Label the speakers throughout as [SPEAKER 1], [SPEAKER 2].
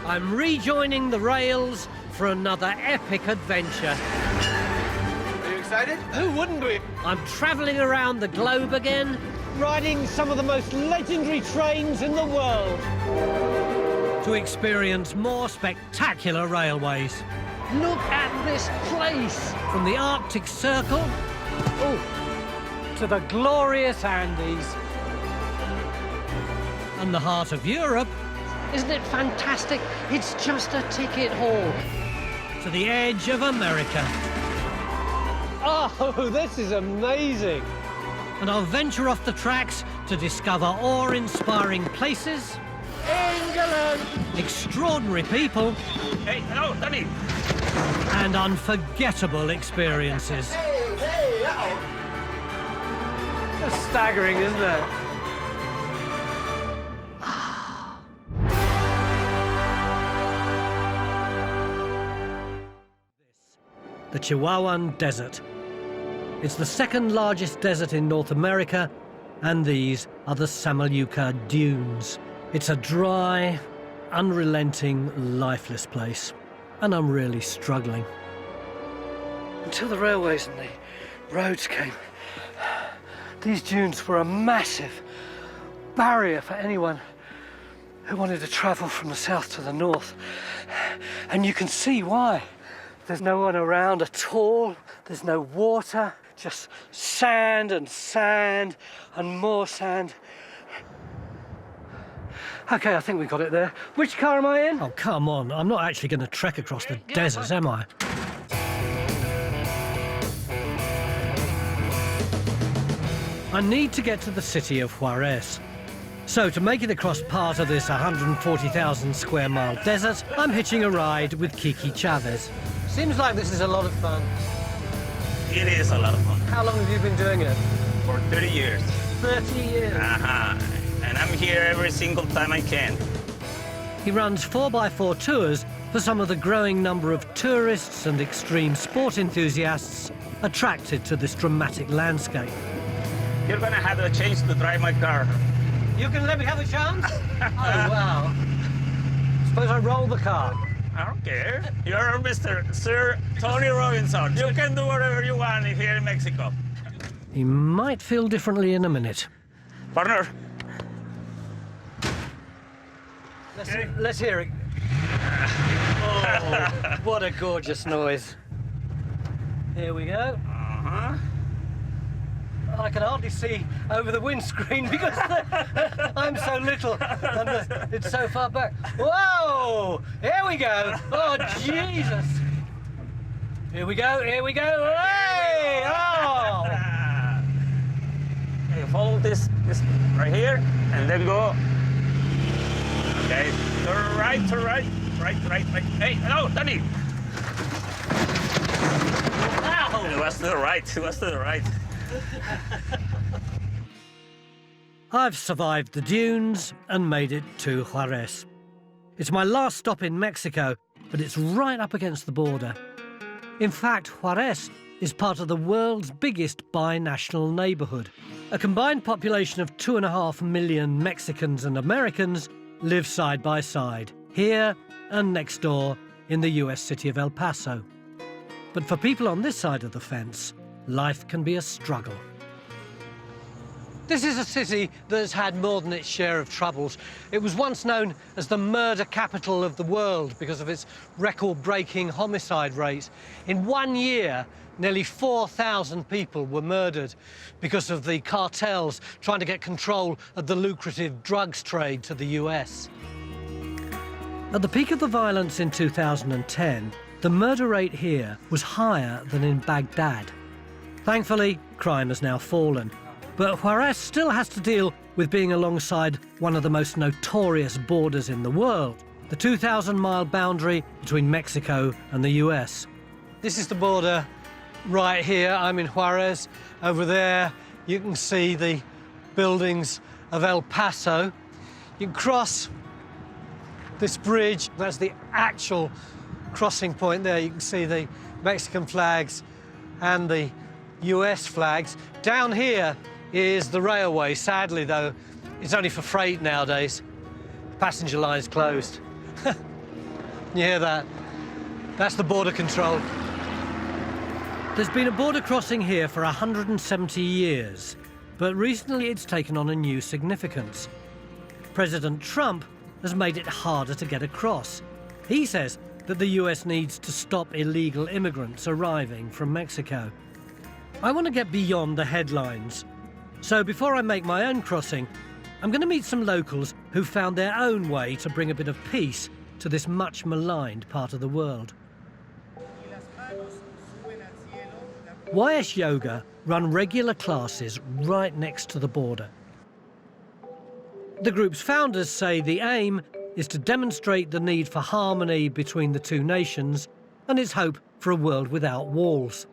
[SPEAKER 1] I'm rejoining the rails for another epic adventure.
[SPEAKER 2] Are you excited?
[SPEAKER 1] Who wouldn't be? I'm travelling around the globe again, riding some of the most legendary trains in the world to experience more spectacular railways. Look at this place! From the Arctic Circle to the glorious Andes and the heart of Europe. Isn't it fantastic? It's just a ticket haul to the edge of America. Oh, this is amazing! And I'll venture off the tracks to discover awe-inspiring places, England, extraordinary people,
[SPEAKER 3] Hey, hello, Danny.
[SPEAKER 1] and unforgettable experiences.
[SPEAKER 2] That's staggering, isn't it?
[SPEAKER 1] The Chihuahua Desert. It's the second largest desert in North America, and these are the Samaluca Dunes. It's a dry, unrelenting, lifeless place, and I'm really struggling. Until the railways and the roads came, these dunes were a massive barrier for anyone who wanted to travel from the south to the north. And you can see why. There's no one around at all, there's no water, just sand and sand and more sand. Okay, I think we got it there. Which car am I in? Oh, come on. I'm not actually going to trek across the desert, am I? I need to get to the city of Juarez. So, to make it across part of this 140,000 square mile desert, I'm hitching a ride with Kiki Chavez. Seems like this is a lot of fun.
[SPEAKER 3] It is a lot of fun.
[SPEAKER 1] How long have you been doing it?
[SPEAKER 3] For 30 years.
[SPEAKER 1] 30 years.
[SPEAKER 3] And I'm here every single time I can.
[SPEAKER 1] He runs 4x4 tours for some of the growing number of tourists and extreme sport enthusiasts attracted to this dramatic landscape.
[SPEAKER 3] You're gonna have a chance to drive my car.
[SPEAKER 1] You can let me have a chance? Oh, wow. Suppose I roll the car.
[SPEAKER 3] I don't care. You're Mr. Sir Tony Robinson. You can do whatever you want here in Mexico.
[SPEAKER 1] He might feel differently in a minute.
[SPEAKER 3] Partner.
[SPEAKER 1] Let's hear it. Oh, what a gorgeous noise. Here we go.
[SPEAKER 3] Uh-huh.
[SPEAKER 1] I can hardly see over the windscreen because I'm so little and it's so far back. Whoa! Here we go. Oh, Jesus. Here we go, here we go. Hey! Oh!
[SPEAKER 3] Okay, follow this right here, and then go. Okay, to right, right. Hey, hello, Danny.
[SPEAKER 1] Wow!
[SPEAKER 3] It was to the right.
[SPEAKER 1] I've survived the dunes and made it to Juarez. It's my last stop in Mexico, but it's right up against the border. In fact, Juarez is part of the world's biggest binational neighbourhood. A combined population of 2.5 million Mexicans and Americans live side by side, here and next door in the US city of El Paso. But for people on this side of the fence, life can be a struggle. This is a city that has had more than its share of troubles. It was once known as the murder capital of the world because of its record-breaking homicide rate. In 1 year, nearly 4,000 people were murdered because of the cartels trying to get control of the lucrative drugs trade to the US. At the peak of the violence in 2010, the murder rate here was higher than in Baghdad. Thankfully, crime has now fallen. But Juarez still has to deal with being alongside one of the most notorious borders in the world, the 2,000-mile boundary between Mexico and the US. This is the border right here. I'm in Juarez. Over there, you can see the buildings of El Paso. You can cross this bridge. That's the actual crossing point there. You can see the Mexican flags and the US flags. Down here is the railway. Sadly, though, it's only for freight nowadays. Passenger line's closed. You hear that? That's the border control. There's been a border crossing here for 170 years, but recently it's taken on a new significance. President Trump has made it harder to get across. He says that the US needs to stop illegal immigrants arriving from Mexico. I want to get beyond the headlines. So before I make my own crossing, I'm going to meet some locals who found their own way to bring a bit of peace to this much maligned part of the world. YS Yoga run regular classes right next to the border. The group's founders say the aim is to demonstrate the need for harmony between the two nations and its hope for a world without walls.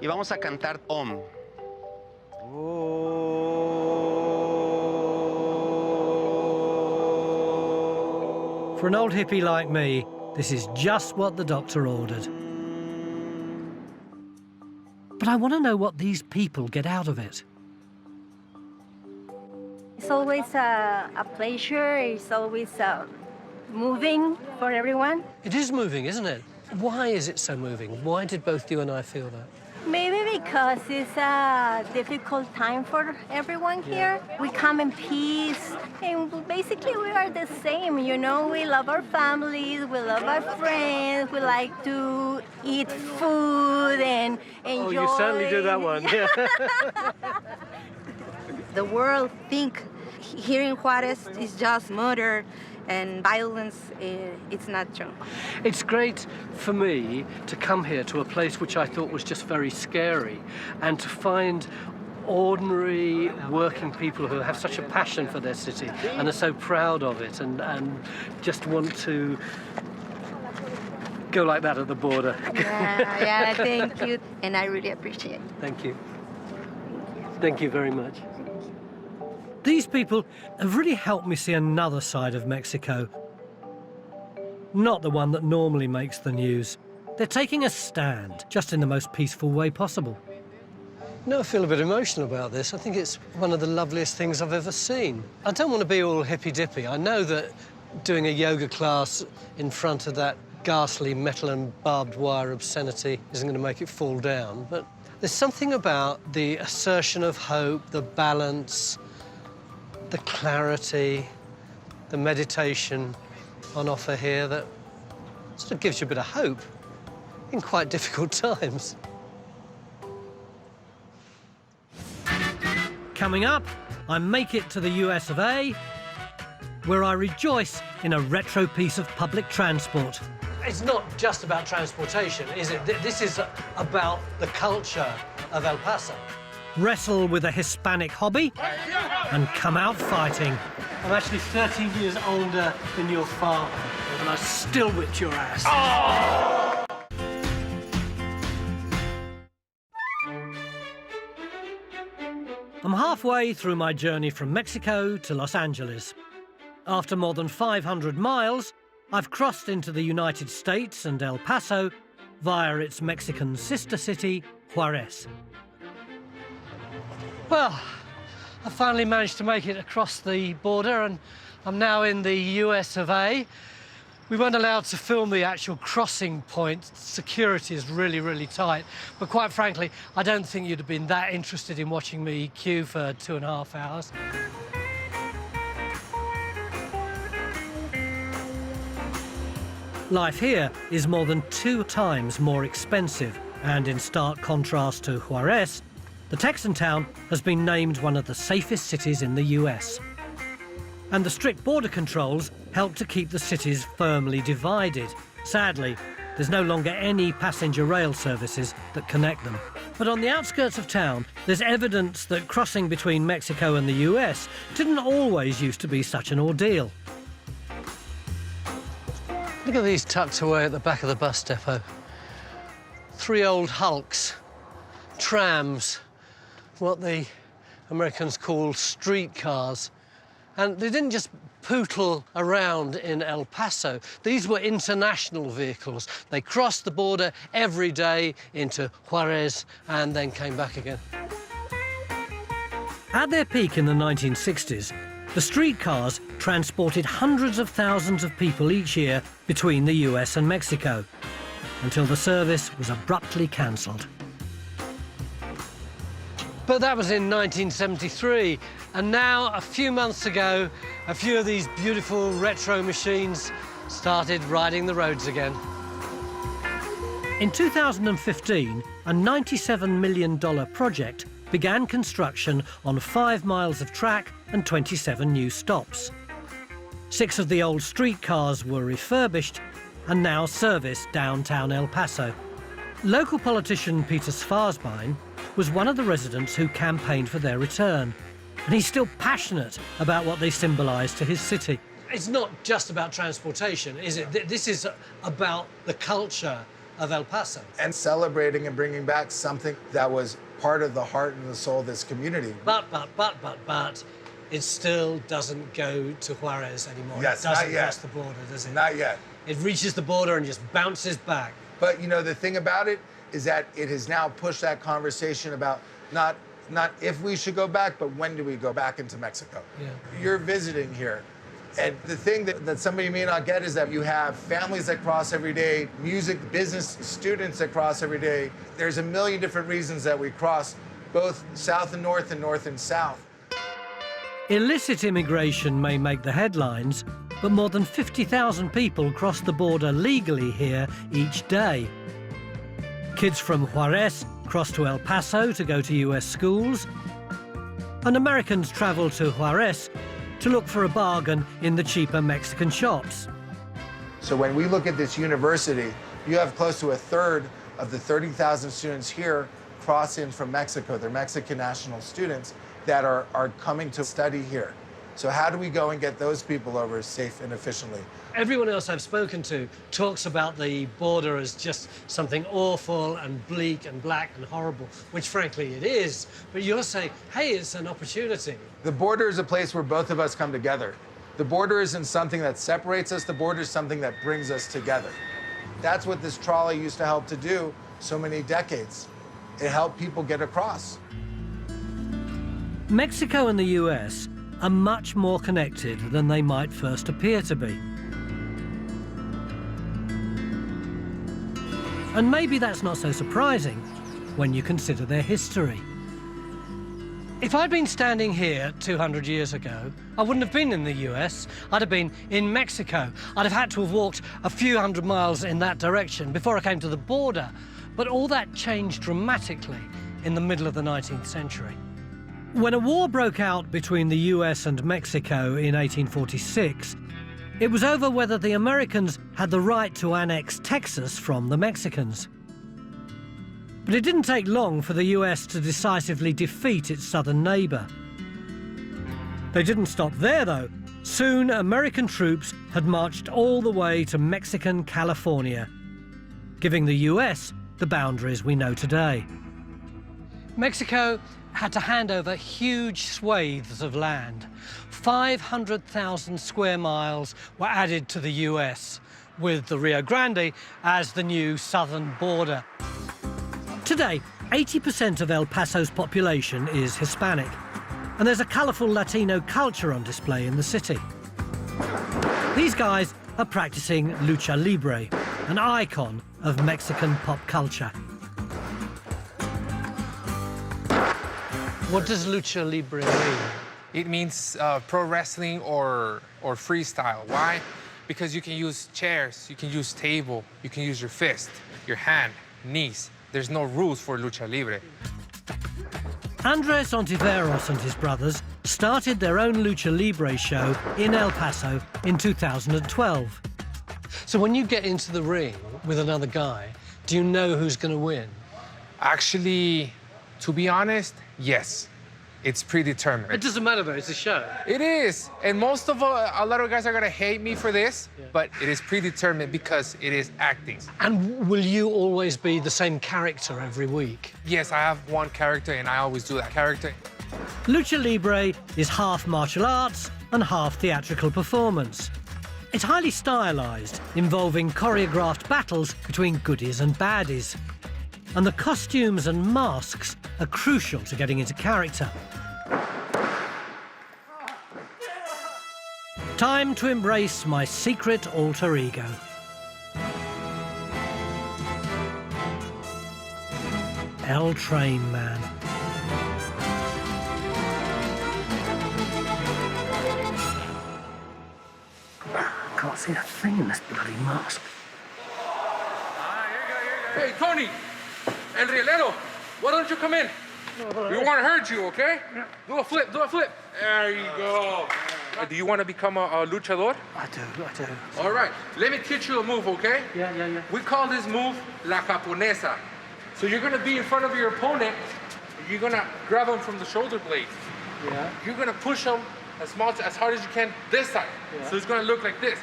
[SPEAKER 4] Y vamos a cantar Om.
[SPEAKER 1] For an old hippie like me, this is just what the doctor ordered. But I want to know what these people get out of it.
[SPEAKER 5] It's always a pleasure. It's always moving for everyone.
[SPEAKER 1] It is moving, isn't it? Why is it so moving? Why did both you and I feel that?
[SPEAKER 5] Maybe because it's a difficult time for everyone here. We come in peace, and basically we are the same, you know? We love our families, we love our friends, we like to eat food and enjoy.
[SPEAKER 1] Oh, you certainly do that one, yeah.
[SPEAKER 6] The world think here in Juarez is just murder and violence. It's not true.
[SPEAKER 1] It's great for me to come here to a place which I thought was just very scary and to find ordinary working people who have such a passion for their city and are so proud of it and just want to go like that at the border.
[SPEAKER 6] Yeah, thank you. And I really appreciate it.
[SPEAKER 1] Thank you. Thank you very much. These people have really helped me see another side of Mexico. Not the one that normally makes the news. They're taking a stand, just in the most peaceful way possible. No, I feel a bit emotional about this. I think it's one of the loveliest things I've ever seen. I don't want to be all hippy-dippy. I know that doing a yoga class in front of that ghastly metal and barbed wire obscenity isn't going to make it fall down, but there's something about the assertion of hope, the balance, the clarity, the meditation on offer here that sort of gives you a bit of hope in quite difficult times. Coming up, I make it to the US of A, where I rejoice in a retro piece of public transport. It's not just about transportation, is it? This is about the culture of El Paso. Wrestle with a Hispanic hobby and come out fighting. I'm actually 13 years older than your father, and I still whipped your ass. Oh! I'm halfway through my journey from Mexico to Los Angeles. After more than 500 miles, I've crossed into the United States and El Paso via its Mexican sister city, Juarez. Well, I finally managed to make it across the border and I'm now in the US of A. We weren't allowed to film the actual crossing point. Security is really, really tight. But quite frankly, I don't think you'd have been that interested in watching me queue for 2.5 hours. Life here is more than 2 times more expensive, and in stark contrast to Juarez, the Texan town has been named one of the safest cities in the US. And the strict border controls help to keep the cities firmly divided. Sadly, there's no longer any passenger rail services that connect them. But on the outskirts of town, there's evidence that crossing between Mexico and the US didn't always used to be such an ordeal. Look at these tucked away at the back of the bus depot. 3 old hulks, trams, what the Americans call streetcars. And they didn't just pootle around in El Paso. These were international vehicles. They crossed the border every day into Juarez and then came back again. At their peak in the 1960s, The streetcars transported hundreds of thousands of people each year between the US and Mexico, until the service was abruptly cancelled. But that was in 1973, and now, a few months ago, a few of these beautiful retro machines started riding the roads again. In 2015, a $97 million project began construction on 5 miles of track and 27 new stops. 6 of the old streetcars were refurbished and now service downtown El Paso. Local politician Peter Svarsbein was one of the residents who campaigned for their return, and he's still passionate about what they symbolise to his city. It's not just about transportation, is it? This is about the culture of El Paso.
[SPEAKER 7] And celebrating and bringing back something that was part of the heart and the soul of this community.
[SPEAKER 1] But, it still doesn't go to Juarez anymore.
[SPEAKER 7] Yes,
[SPEAKER 1] it doesn't
[SPEAKER 7] not yet.
[SPEAKER 1] cross the border, does it?
[SPEAKER 7] Not yet.
[SPEAKER 1] It reaches the border and just bounces back.
[SPEAKER 7] But you know, the thing about it is that it has now pushed that conversation about not if we should go back, but when do we go back into Mexico?
[SPEAKER 1] Yeah.
[SPEAKER 7] You're visiting here. And the thing that somebody may not get is that you have families that cross every day, music, business students that cross every day. There's a million different reasons that we cross, both south and north and south.
[SPEAKER 1] Illicit immigration may make the headlines, but more than 50,000 people cross the border legally here each day. Kids from Juarez cross to El Paso to go to US schools, and Americans travel to Juarez to look for a bargain in the cheaper Mexican shops.
[SPEAKER 7] So when we look at this university, you have close to a third of the 30,000 students here cross in from Mexico. They're Mexican national students that are coming to study here. So how do we go and get those people over safe and efficiently?
[SPEAKER 1] Everyone else I've spoken to talks about the border as just something awful and bleak and black and horrible, which frankly it is. But you're saying, hey, it's an opportunity.
[SPEAKER 7] The border is a place where both of us come together. The border isn't something that separates us, the border is something that brings us together. That's what this trolley used to help to do so many decades. It helped people get across.
[SPEAKER 1] Mexico and the US are much more connected than they might first appear to be. And maybe that's not so surprising when you consider their history. If I'd been standing here 200 years ago, I wouldn't have been in the US. I'd have been in Mexico. I'd have had to have walked a few hundred miles in that direction before I came to the border. But all that changed dramatically in the middle of the 19th century. When a war broke out between the US and Mexico in 1846, it was over whether the Americans had the right to annex Texas from the Mexicans. But it didn't take long for the US to decisively defeat its southern neighbour. They didn't stop there, though. Soon, American troops had marched all the way to Mexican California, giving the US the boundaries we know today. Mexico had to hand over huge swathes of land. 500,000 square miles were added to the US, with the Rio Grande as the new southern border. Today, 80% of El Paso's population is Hispanic, and there's a colourful Latino culture on display in the city. These guys are practicing Lucha Libre, an icon of Mexican pop culture. What does Lucha Libre mean?
[SPEAKER 8] It means pro wrestling or freestyle. Why? Because you can use chairs, you can use table, you can use your fist, your hand, knees. There's no rules for Lucha Libre.
[SPEAKER 1] Andres Ontiveros and his brothers started their own Lucha Libre show in El Paso in 2012. So when you get into the ring with another guy, do you know who's going to win?
[SPEAKER 8] Actually, to be honest, yes. It's predetermined.
[SPEAKER 1] It doesn't matter though, it's a show.
[SPEAKER 8] It is. And most of a lot of guys are going to hate me for this, but it is predetermined because it is acting.
[SPEAKER 1] And will you always be the same character every week?
[SPEAKER 8] Yes, I have one character and I always do that character.
[SPEAKER 1] Lucha Libre is half martial arts and half theatrical performance. It's highly stylized, involving choreographed battles between goodies and baddies. And the costumes and masks are crucial to getting into character. Time to embrace my secret alter ego. El Train Man. Can't see a thing in this bloody mask.
[SPEAKER 8] Hey, Tony, El Rielero, why don't you come in? We want to hurt you, okay? Do a flip, do a flip. There you go. Do you want to become a luchador?
[SPEAKER 1] I do.
[SPEAKER 8] All right, let me teach you a move, okay?
[SPEAKER 1] Yeah.
[SPEAKER 8] We call this move La Japonesa. So you're gonna be in front of your opponent, you're gonna grab him from the shoulder blade.
[SPEAKER 1] Yeah.
[SPEAKER 8] You're gonna push him as hard as you can this side.
[SPEAKER 1] Yeah.
[SPEAKER 8] So it's gonna look like this.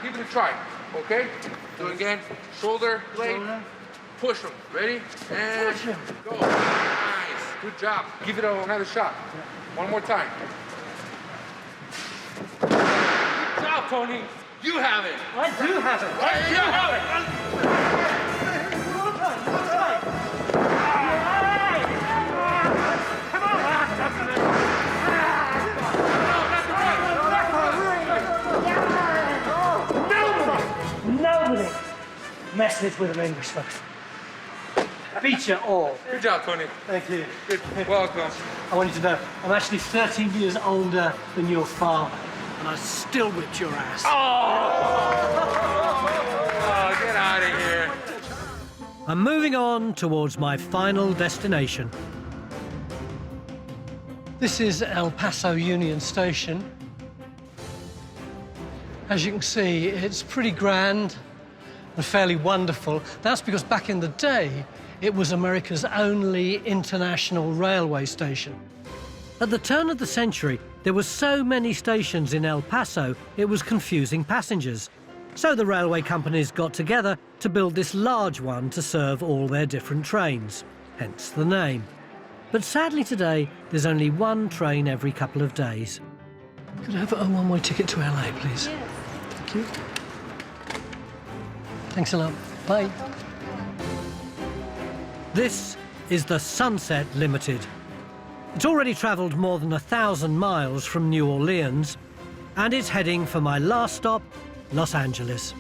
[SPEAKER 8] Give it a try, okay? Do it again, shoulder blade, push him, ready? And
[SPEAKER 1] Push him.
[SPEAKER 8] go. Nice, good job. Give it another shot. One more time. Good job, Tony. You have it.
[SPEAKER 1] I do have it.
[SPEAKER 8] Right, you have it.
[SPEAKER 1] Nobody messes with an Englishman. Beat you all.
[SPEAKER 8] Good job, Tony.
[SPEAKER 1] Thank you.
[SPEAKER 8] Good. Welcome.
[SPEAKER 1] I want you to know, I'm actually 13 years older than your father, and I still whipped your ass.
[SPEAKER 8] Oh, get out of here.
[SPEAKER 1] I'm moving on towards my final destination. This is El Paso Union Station. As you can see, it's pretty grand and fairly wonderful. That's because back in the day, it was America's only international railway station. At the turn of the century, there were so many stations in El Paso, it was confusing passengers. So the railway companies got together to build this large one to serve all their different trains, hence the name. But sadly today, there's only one train every couple of days. Could I have a one-way ticket to LA, please?
[SPEAKER 5] Yes.
[SPEAKER 1] Thank you. Thanks a lot. Bye. This is the Sunset Limited. It's already travelled more than 1,000 miles from New Orleans, and it's heading for my last stop, Los Angeles.